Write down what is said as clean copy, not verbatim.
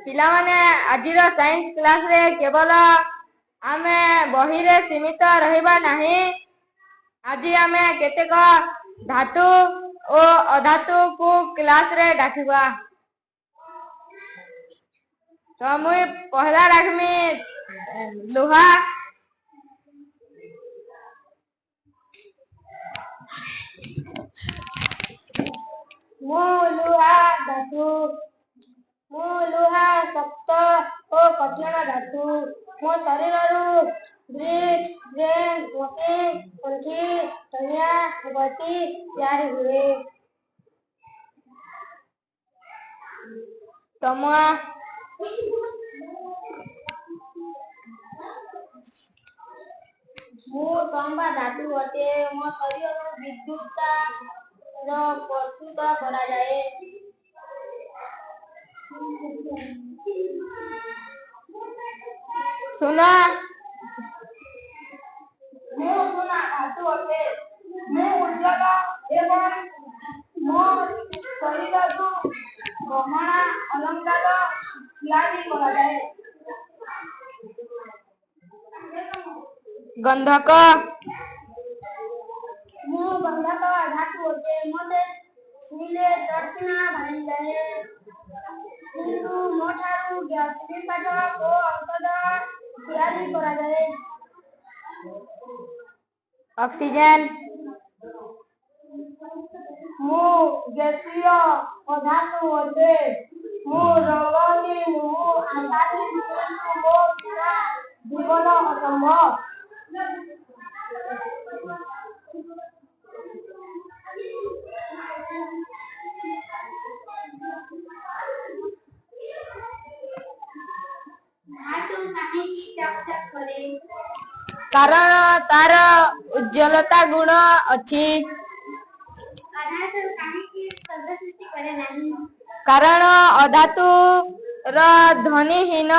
पिला माने आजिर science class रे केवल आमे बही रे सीमित रहिबा नाही। आज आमे केतेक धातु ओ अधातु को क्लास रे डाकिबा। तो मुई पहला डाकमी लोहा। मु लुहा धातु। मु लुहा शक्त ओ कठिन धातु। मो शरीर ब्रिज जेन मशीन पंखी टनिया गति तैयारी हुए। तमुआ मु तंबा धातु अटे। मो शरीर विद्युत प्रस्तुत करा जाए। सुना मु सुना धातु अटे। मु उज्जवल एवं मो शरीर गहना अलंकार तैयारी करा जाए। गंधक मु गंधक धातु अटे। मोते छुईले चटकिना भाई जाए। किंतु मोठारू ग्यास काठ ओ औषध तैयारी करा जाए। ऑक्सीजन मु गैसीय पदार्थ अटे। मु रंगनी मु आकाशी मो बिना जीवन असंभव। धातु काहींकी चकचक करे? कारण तार उज्ज्वलता गुण अछि। अधातु काहींकी शब्द सृष्टि करे नाही? कारण अधातु र ध्वनिहीन